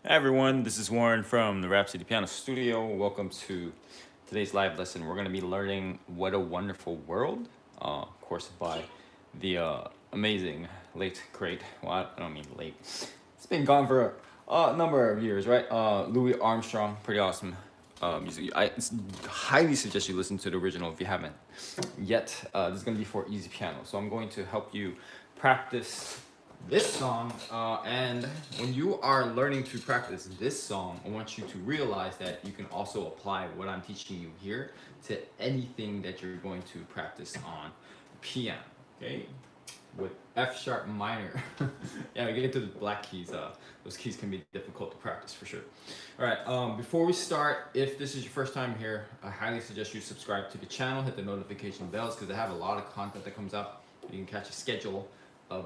Hi everyone, this is Warren from the Rhapsody Piano Studio. Welcome to today's live lesson. We're going to be learning What a Wonderful World, of course, by the amazing, late, great, well, I don't mean late. It's been gone for a number of years, right? Louis Armstrong, pretty awesome music. I highly suggest you listen to the original if you haven't yet. This is going to be for easy piano. So I'm going to help you practice this song, and when you are learning to practice this song, I want you to realize that you can also apply what I'm teaching you here to anything that you're going to practice on the piano, okay? With F sharp minor. Yeah, we get to the black keys. Those keys can be difficult to practice for sure. All right, before we start, if this is your first time here, I highly suggest you subscribe to the channel, hit the notification bells, because I have a lot of content that comes out. You can catch a schedule of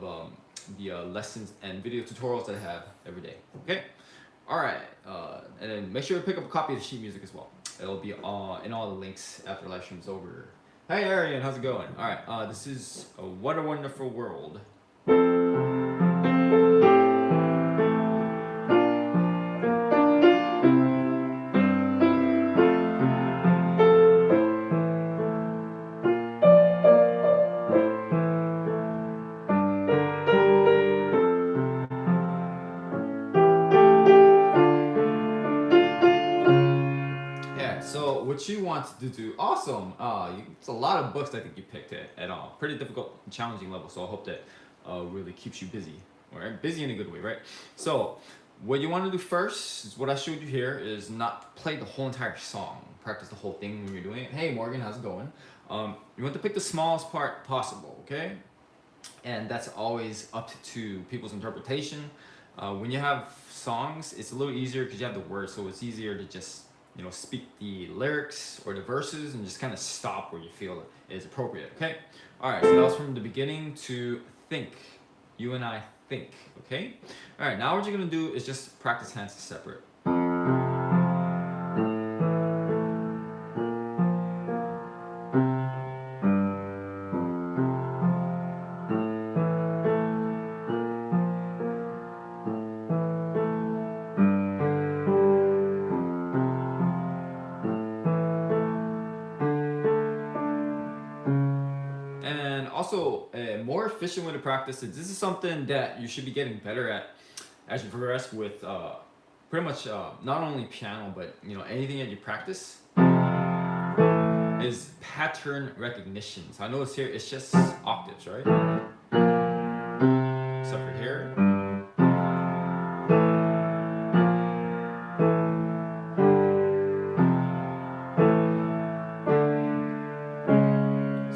the lessons and video tutorials that I have every day. Okay? All right, and then make sure to pick up a copy of the sheet music as well. It'll be in all the links after the live stream's over. Hey Arian, how's it going? All right, this is What a Wonderful World. Yeah, so what you want to do, awesome. It's a lot of books I think you picked at all. Pretty difficult and challenging level, so I hope that really keeps you busy. All right, busy in a good way, right? So what you want to do first is what I showed you here is not play the whole entire song. Practice the whole thing when you're doing it. Hey Morgan, how's it going? You want to pick the smallest part possible, okay? And that's always up to people's interpretation. When you have songs, it's a little easier because you have the words, so it's easier to just speak the lyrics or the verses and just kind of stop where you feel it is appropriate. Okay. All right. So that was from the beginning to think. You and I think. Okay. All right. Now what you're gonna do is just practice hands separate. And also, a more efficient way to practice it. This is something that you should be getting better at as you progress with pretty much not only piano, but anything that you practice is pattern recognition. So I notice here it's just octaves, right? Except for here.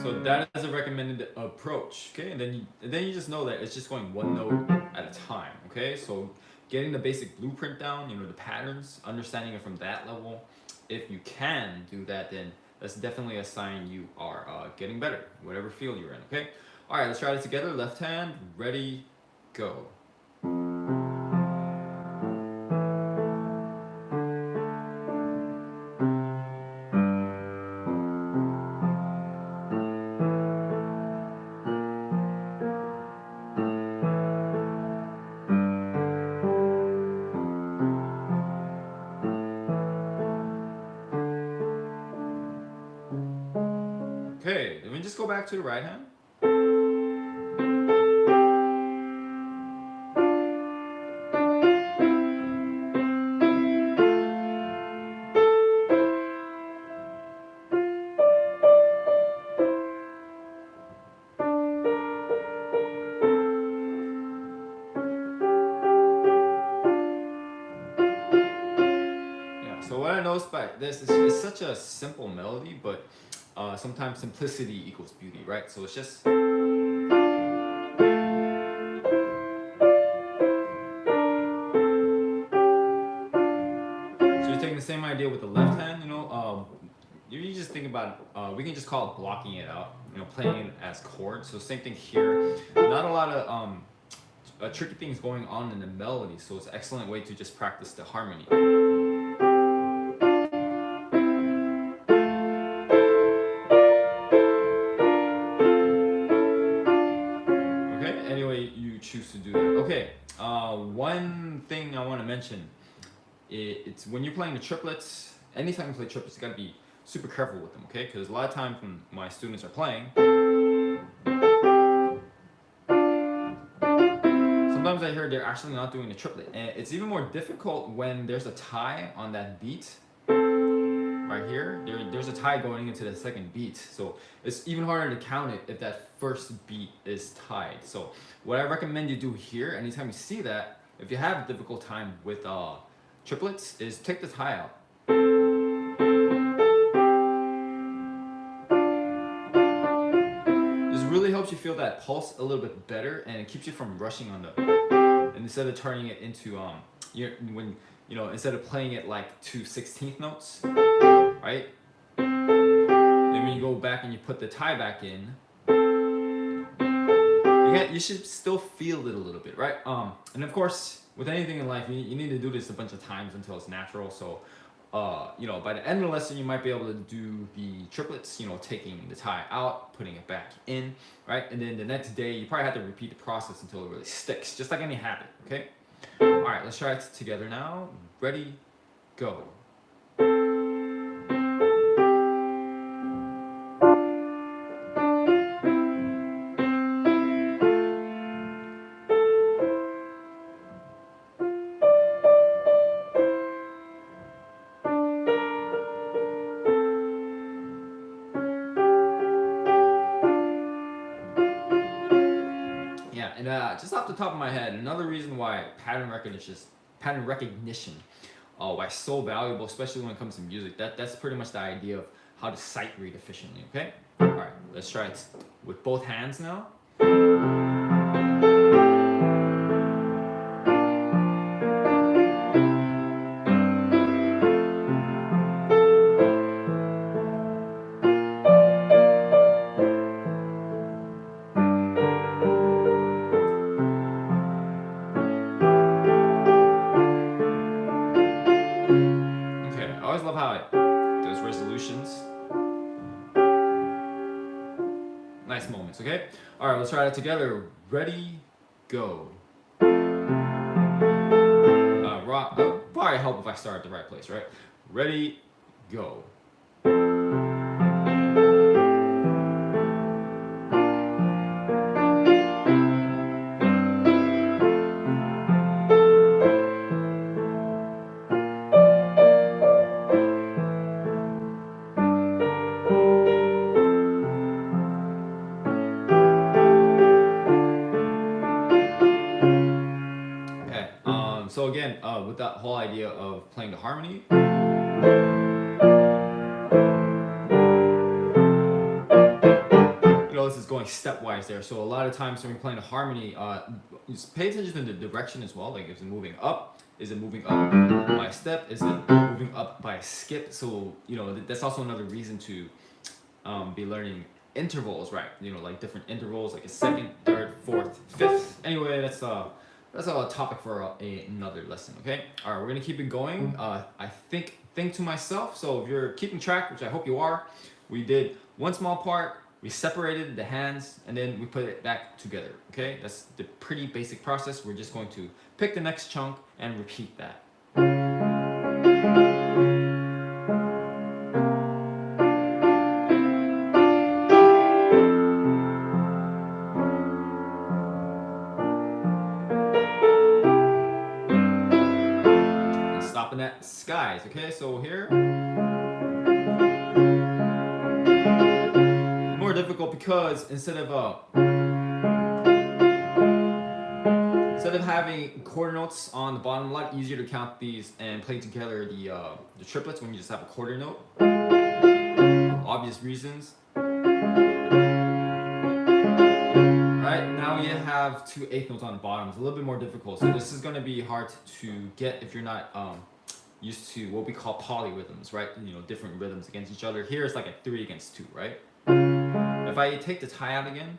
So that is a recommended approach, okay? And then you just know that it's just going one note at a time, okay? So getting the basic blueprint down, the patterns, understanding it from that level. If you can do that, then that's definitely a sign you are getting better, whatever field you're in, okay? All right, let's try this together. Left hand, ready, go. Okay, let me just go back to the right hand. So what I noticed by this is it's such a simple melody, but sometimes simplicity equals beauty, right? So it's just. So you're taking the same idea with the left hand, you just think about we can just call it blocking it out, playing it as chords. So same thing here. Not a lot of tricky things going on in the melody, so it's an excellent way to just practice the harmony. Anyway you choose to do that. Okay, one thing I want to mention it's when you're playing the triplets. Anytime you play triplets, you gotta be super careful with them, okay? Because a lot of times when my students are playing, sometimes I hear they're actually not doing the triplet, and it's even more difficult when there's a tie on that beat. Right here, there's a tie going into the second beat, so it's even harder to count it if that first beat is tied. So what I recommend you do here, anytime you see that, if you have a difficult time with triplets, is take the tie out. This really helps you feel that pulse a little bit better, and it keeps you from rushing on the, and instead of turning it into instead of playing it like to 16th notes, right? Then when you go back and you put the tie back in, you should still feel it a little bit, right? And of course, with anything in life, you need to do this a bunch of times until it's natural. So, by the end of the lesson, you might be able to do the triplets, taking the tie out, putting it back in, right? And then the next day, you probably have to repeat the process until it really sticks, just like any habit, okay? All right, let's try it together now. Ready, go. Yeah, and just off the top of my head, another reason why pattern recognition, why it's so valuable, especially when it comes to music. That's pretty much the idea of how to sight read efficiently. Okay. All right, let's try it with both hands now. I always love how it does resolutions. Nice moments, okay? All right, let's try it together. Ready, go. Probably help if I start at the right place, right? Ready, go. So again, with that whole idea of playing the harmony, this is going stepwise there. So a lot of times when we're playing the harmony, just pay attention to the direction as well. Like, is it moving up? Is it moving up by a step? Is it moving up by a skip? So that's also another reason to be learning intervals, right? Like different intervals, like a second, third, fourth, fifth. Anyway, that's a topic for another lesson. Okay. All right, we're gonna keep it going. I think to myself. So if you're keeping track, which I hope you are, we did one small part. We separated the hands and then we put it back together. Okay, that's the pretty basic process. We're just going to pick the next chunk and repeat that. Stopping at skies. Okay, so here, more difficult because instead of having quarter notes on the bottom, a lot easier to count these and play together the triplets when you just have a quarter note. Obvious reasons. Right, now you have 2 eighth notes on the bottom. It's a little bit more difficult. So this is going to be hard to get if you're not used to what we call polyrhythms, right? Different rhythms against each other. Here it's like a 3 against 2, right? If I take the tie out again,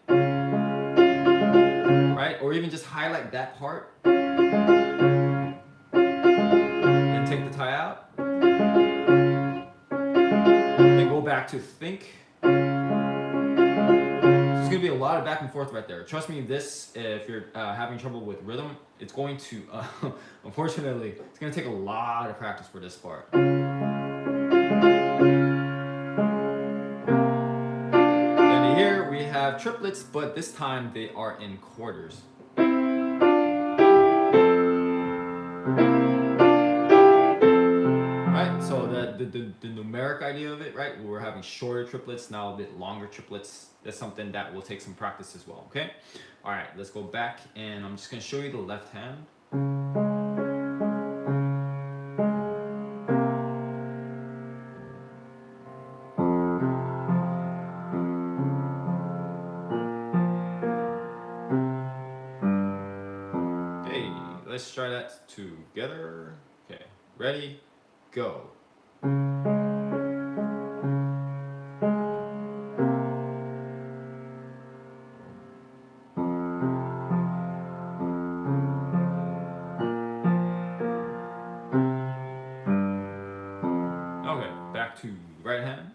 right? Or even just highlight that part and take the tie out. Then go back to think. So it's going to gonna be a lot of back and forth right there. Trust me, this, if you're having trouble with rhythm, it's going to, unfortunately, it's gonna take a lot of practice for this part. Then here we have triplets, but this time they are in quarters. So the numeric idea of it, right? We're having shorter triplets, now a bit longer triplets. That's something that will take some practice as well, okay? All right, let's go back, and I'm just gonna show you the left hand. Okay, let's try that together. Okay, ready, go. Okay, back to right hand.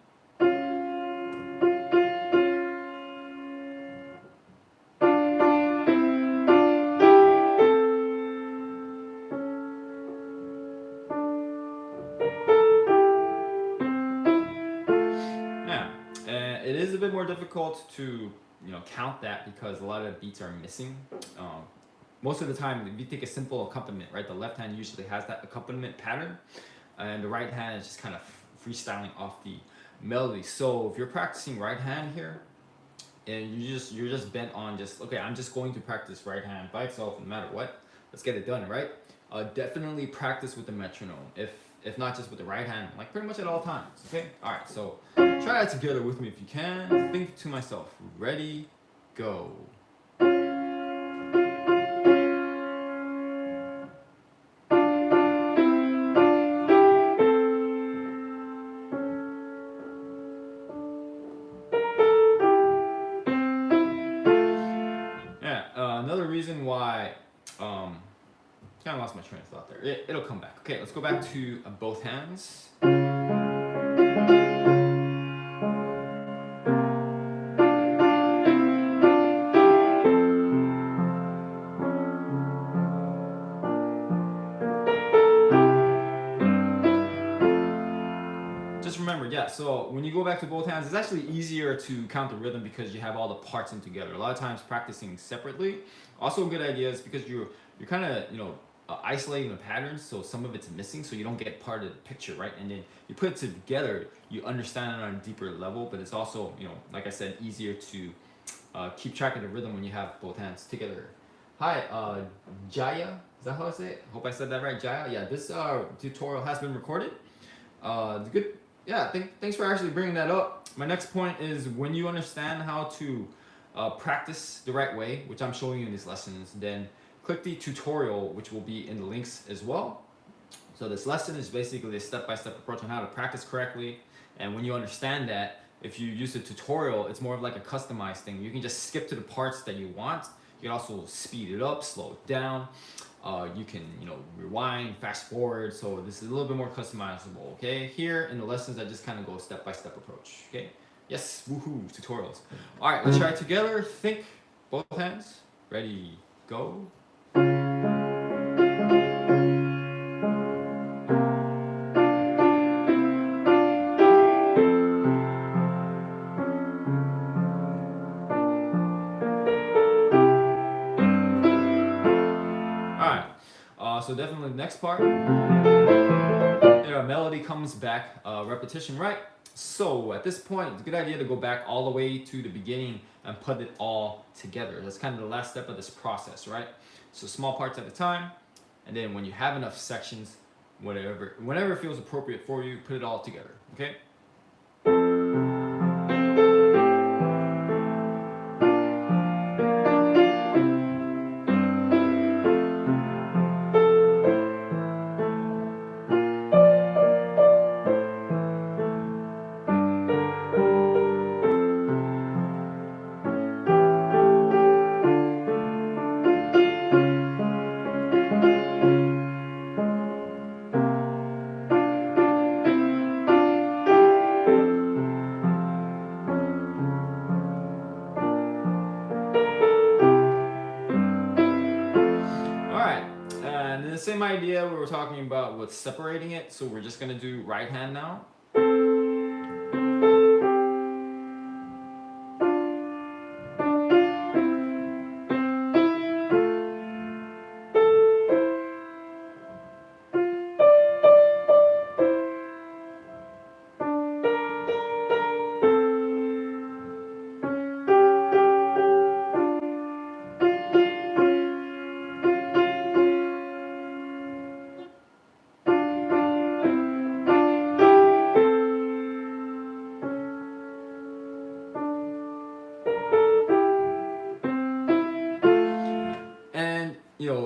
It is a bit more difficult to count that because a lot of beats are missing. Most of the time, if you take a simple accompaniment, right, the left hand usually has that accompaniment pattern, and the right hand is just kind of freestyling off the melody. So if you're practicing right hand here, and you're just bent on just, okay, I'm just going to practice right hand by itself no matter what. Let's get it done, right? Definitely practice with the metronome. If not just with the right hand, like pretty much at all times. Okay. All right. So try that together with me if you can. Think to myself. Ready, go. Another reason why, kind of lost my train of thought there. It'll come back. Okay, let's go back to both hands. Just remember, yeah, so when you go back to both hands, it's actually easier to count the rhythm because you have all the parts in together. A lot of times practicing separately, also a good idea is because you're kind of, isolating the patterns, so some of it's missing, so you don't get part of the picture, right? And then you put it together, you understand it on a deeper level, but it's also, like I said, easier to keep track of the rhythm when you have both hands together. Hi, Jaya, is that how I say it? Hope I said that right, Jaya. Yeah, this tutorial has been recorded. Good. Yeah, thanks for actually bringing that up. My next point is when you understand how to practice the right way, which I'm showing you in these lessons, then click the tutorial, which will be in the links as well. So this lesson is basically a step-by-step approach on how to practice correctly. And when you understand that, if you use a tutorial, it's more of like a customized thing. You can just skip to the parts that you want. You can also speed it up, slow it down. You can, rewind, fast forward. So this is a little bit more customizable, okay? Here in the lessons, I just kind of go step-by-step approach, okay? Yes, woohoo, tutorials. All right, let's try it together. Think, both hands. Ready, go. So definitely the next part, melody comes back, repetition, right? So at this point, it's a good idea to go back all the way to the beginning and put it all together. That's kind of the last step of this process, right? So small parts at a time, and then when you have enough sections, whenever it feels appropriate for you, put it all together, okay? And the same idea we were talking about with separating it, so we're just gonna do right hand now. And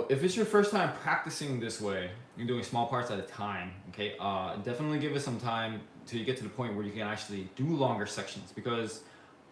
if it's your first time practicing this way, you're doing small parts at a time. Okay, definitely give it some time till you get to the point where you can actually do longer sections. Because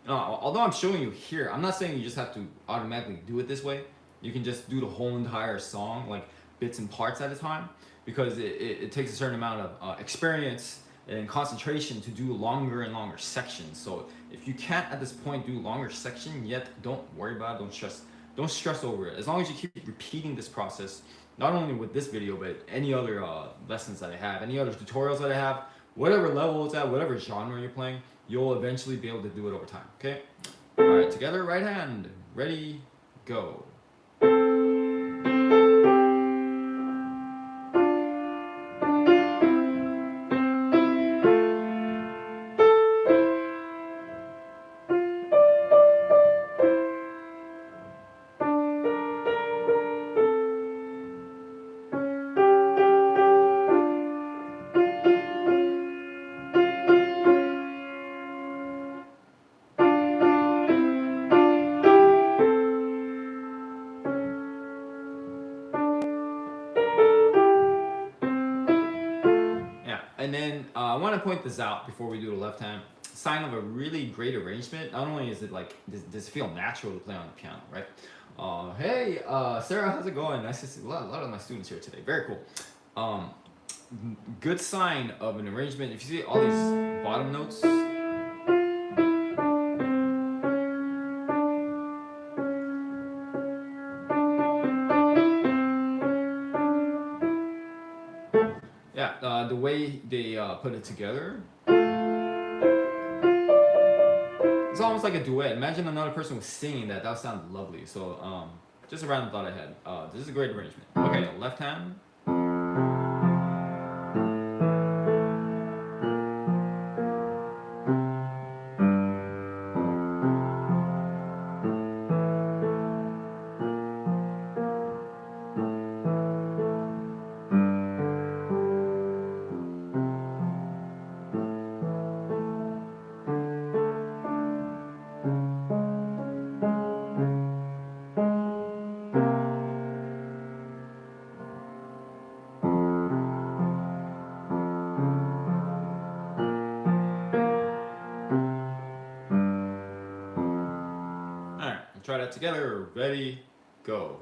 although I'm showing you here, I'm not saying you just have to automatically do it this way. You can just do the whole entire song, like bits and parts at a time, because it takes a certain amount of experience and concentration to do longer and longer sections. So if you can't at this point do longer section yet, don't worry about it. Don't stress over it. As long as you keep repeating this process, not only with this video, but any other lessons that I have, any other tutorials that I have, whatever level it's at, whatever genre you're playing, you'll eventually be able to do it over time. Okay? All right, together, right hand, ready, go. And then I want to point this out before we do the left hand. Sign of a really great arrangement. Not only is it like, does it feel natural to play on the piano, right? Hey, Sarah, how's it going? Nice to see a lot of my students here today. Very cool. Good sign of an arrangement. If you see all these bottom notes, the way they put it together, it's almost like a duet. Imagine another person was singing that. That would sound lovely. So just a random thought I had. This is a great arrangement. Okay, left hand. Try that together. Ready, go.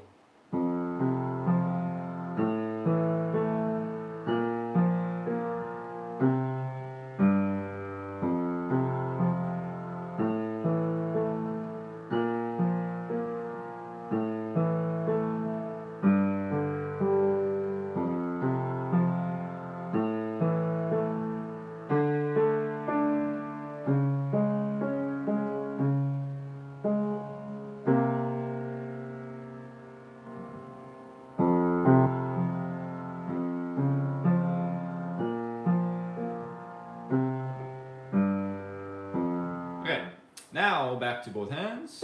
Okay, now back to both hands.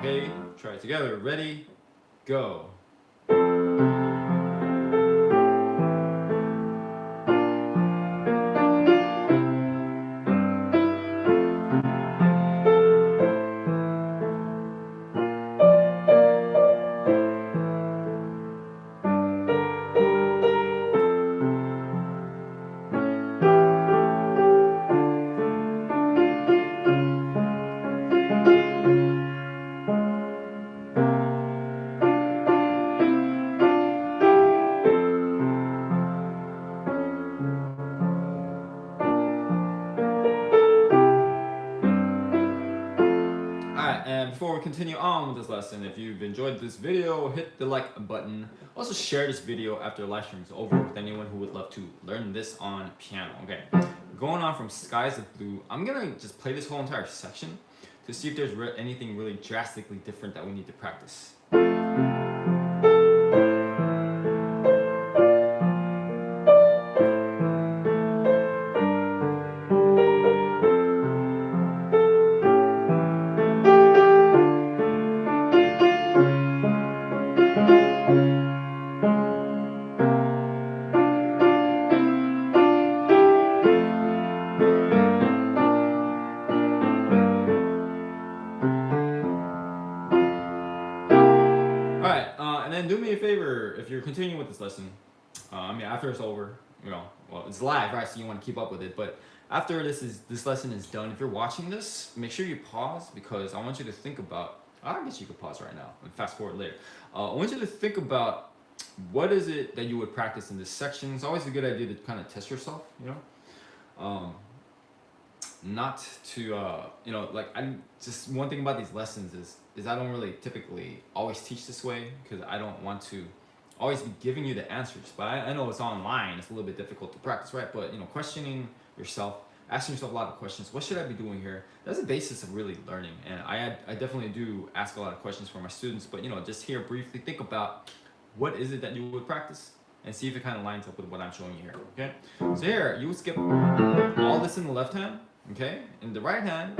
Okay, try it together. Ready, go. before we continue on with this lesson, if you've enjoyed this video, hit the like button. Also share this video after the live stream is over with anyone who would love to learn this on piano. Okay, going on from Skies of Blue, I'm gonna just play this whole entire section to see if there's anything really drastically different that we need to practice. Do me a favor if you're continuing with this lesson. After it's over, well, it's live, right? So you want to keep up with it. But after this lesson is done, if you're watching this, make sure you pause because I want you to think about. I guess you could pause right now and fast forward later. I want you to think about what is it that you would practice in this section. It's always a good idea to kind of test yourself, not to I'm just one thing about these lessons is I don't really typically always teach this way because I don't want to always be giving you the answers, but I know it's online, it's a little bit difficult to practice, right? But questioning yourself, asking yourself a lot of questions. What should I be doing here? That's the basis of really learning, and I definitely do ask a lot of questions for my students. But just here briefly think about what is it that you would practice and see if it kind of lines up with what I'm showing you here. Okay, so here you would skip all this in the left hand. Okay, in the right hand,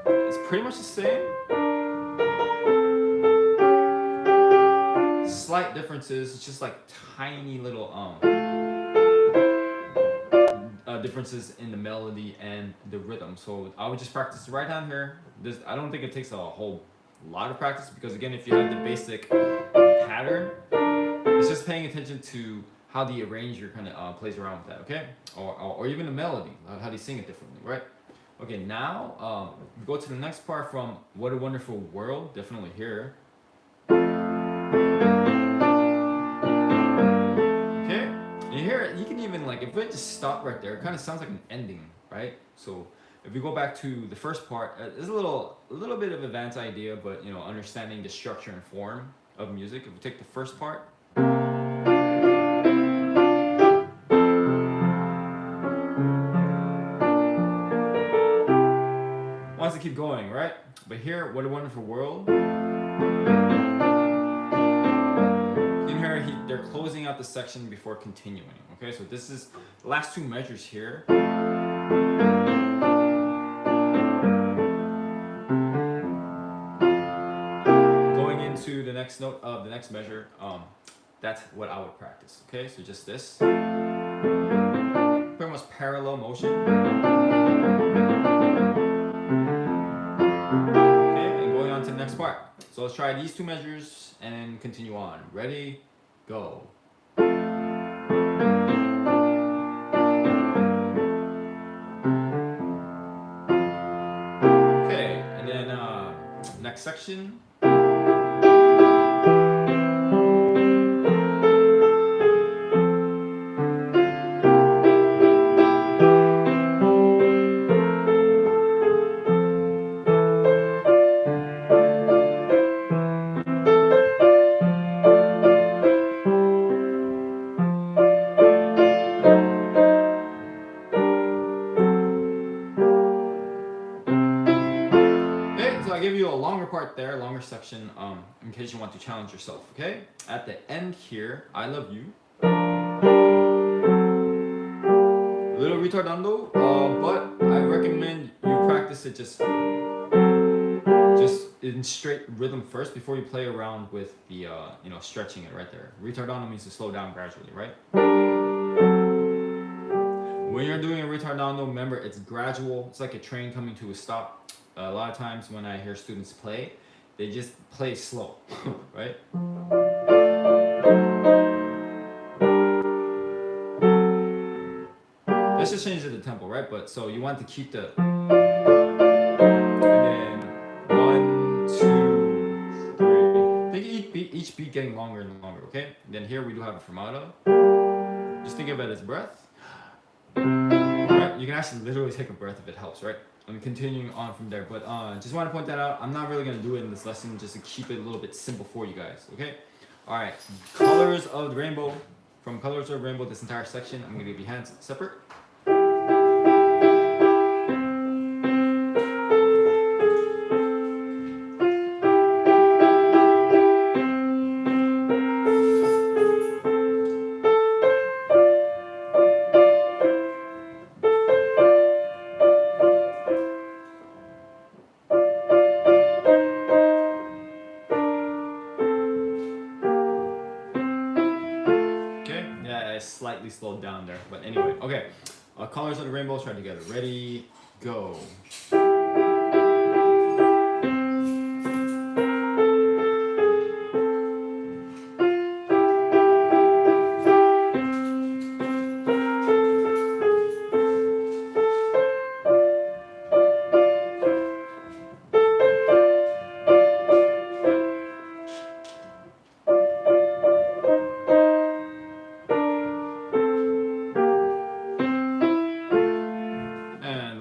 it's pretty much the same. Slight differences, it's just like tiny little differences in the melody and the rhythm. So I would just practice the right hand here. I don't think it takes a whole lot of practice because again, if you have the basic pattern, it's just paying attention to how the arranger kind of plays around with that, okay? Or even the melody, how they sing it differently, right? Okay, now we go to the next part from What a Wonderful World, definitely here. Okay, and here you can even if we just stop right there, it kind of sounds like an ending, right? So if we go back to the first part, it's a little bit of advanced idea, but understanding the structure and form of music. If we take the first part. Wants to keep going, right? But here, What a Wonderful World. In here, they're closing out the section before continuing. Okay, so this is the last two measures here. Going into the next note of the next measure, that's what I would practice. Okay, so just this. Pretty much parallel motion. To the next part. So let's try these two measures and continue on. Ready, go. Okay, and then next section. There, longer section, in case you want to challenge yourself, okay? At the end here, I Love You. A little retardando, but I recommend you practice it just in straight rhythm first before you play around with the, stretching it right there. Retardando means to slow down gradually, right? When you're doing a retardando, remember it's gradual. It's like a train coming to a stop. A lot of times when I hear students play, they just play slow, right? Let's just change the tempo, right? But so you want to keep the and then 1, 2, 3. Think each beat getting longer and longer, okay? And then here we do have a fermato. Just think of it as breath. Right? you can actually literally take a breath if it helps, right? I'm continuing on from there, but just want to point that out. I'm not really going to do it in this lesson, just to keep it a little bit simple for you guys, okay? All right, colors of the rainbow. From colors of the rainbow, this entire section, I'm going to give you hands separate. Slightly slowed down there, but anyway, okay. Colors of the rainbow, try together. Ready, go.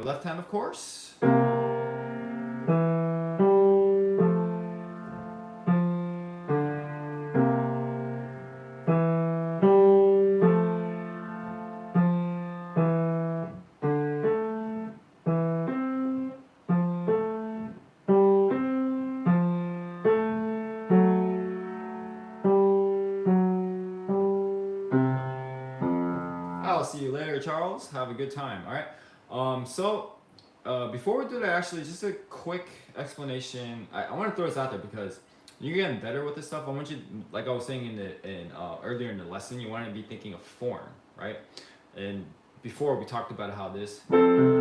Left hand, of course. I'll see you later, Charles. Have a good time. All right. Before we do that, actually, just a quick explanation. I want to throw this out there because you're getting better with this stuff. I want you, like I was saying earlier in the lesson, you want to be thinking of form, right? And before we talked about how this, and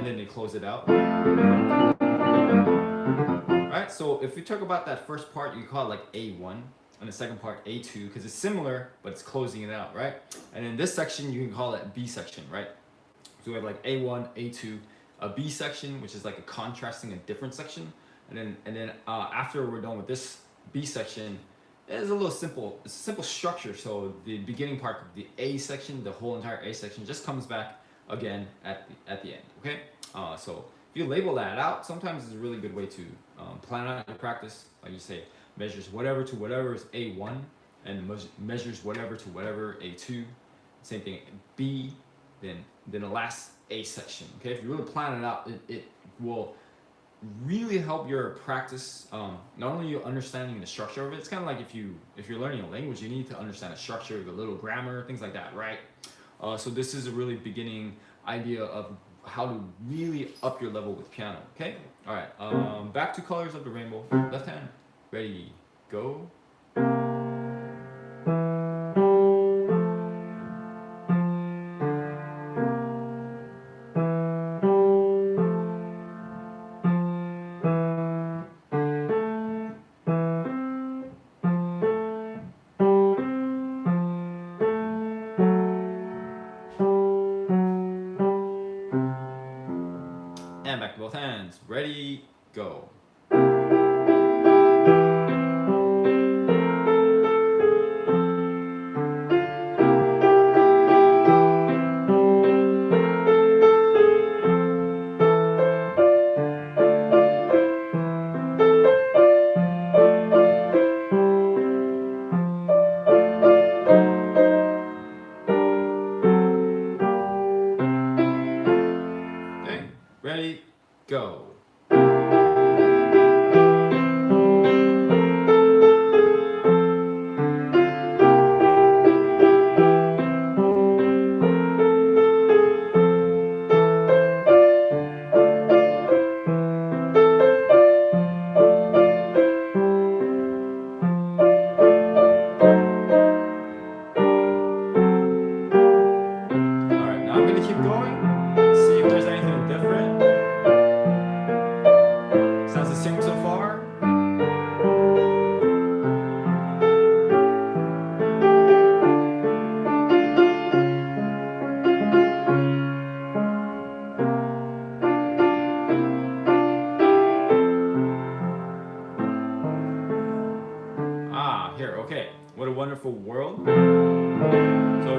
then they close it out. Right. So if we talk about that first part, you call it like A1. And the second part A2 because it's similar but it's closing it out, right? And in this section you can call it B section, right? So we have like A1, A2, a B section which is like a contrasting a different section, and then after we're done with this B section, it's a little simple. It's a simple structure. So the beginning part of the A section, the whole entire A section just comes back again at the end. Okay, so if you label that out, sometimes it's a really good way to plan out your practice. Like you say, measures whatever to whatever is A1, and measures whatever to whatever A2. Same thing B, then the last A section. Okay, if you really plan it out, it will really help your practice. Not only you understanding the structure of it. It's kind of like if you're learning a language, you need to understand the structure, the little grammar, things like that, right? So this is a really beginning idea of how to really up your level with piano. Okay, all right. Back to colors of the rainbow. Left hand. Ready, go. And back to both hands. Ready, go. Ready, go.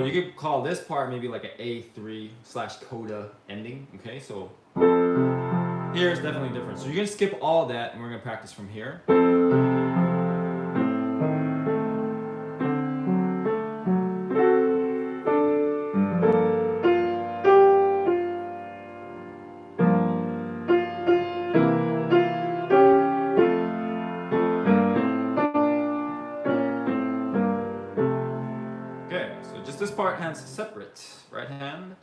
you could call this part maybe like an A3/Coda ending. Okay, so here is definitely different. So you're gonna skip all that, and we're gonna practice from here. Okay, so just this part, hands separate. Right hand.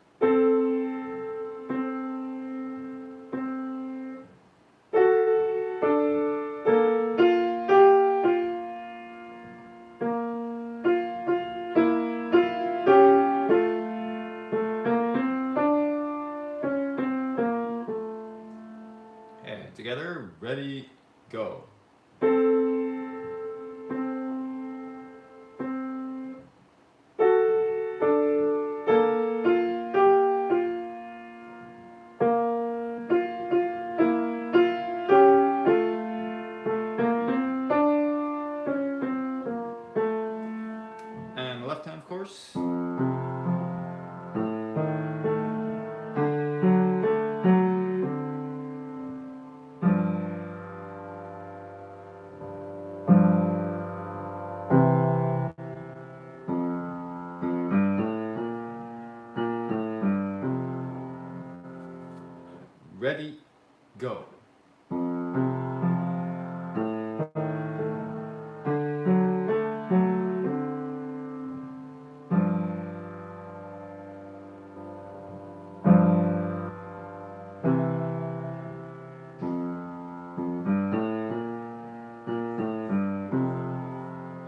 Okay, together, ready, go. And the left hand, of course. Ready, go.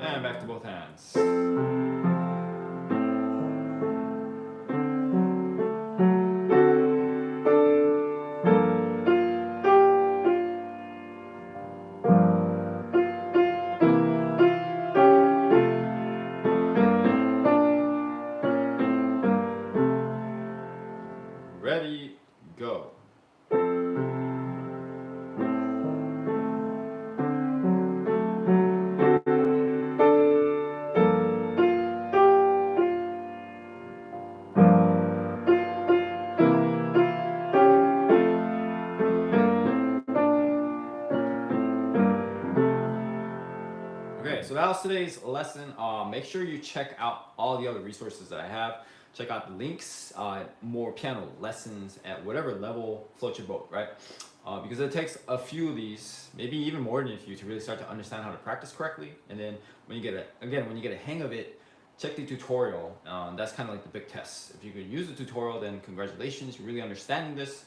And back to both hands. Ready, go. Okay, so that was today's lesson. Make sure you check out all the other resources that I have. Check out the links, more piano lessons at whatever level floats your boat, right? Because it takes a few of these, maybe even more than a few, to really start to understand how to practice correctly. And then when you get a hang of it, check the tutorial. That's kind of like the big test. If you could use the tutorial, then congratulations, you're really understanding this.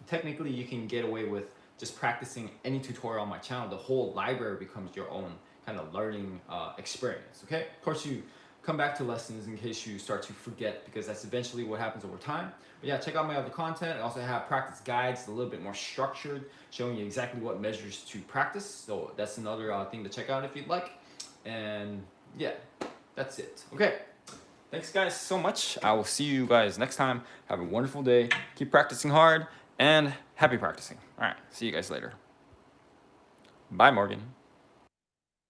Technically, you can get away with just practicing any tutorial on my channel. The whole library becomes your own kind of learning experience. Okay, of course you come back to lessons in case you start to forget, because that's eventually what happens over time. But yeah, check out my other content. I also have practice guides, a little bit more structured, showing you exactly what measures to practice. So that's another thing to check out if you'd like. And yeah, that's it. Okay, thanks guys so much. I will see you guys next time. Have a wonderful day. Keep practicing hard and happy practicing. All right, see you guys later. Bye, Morgan.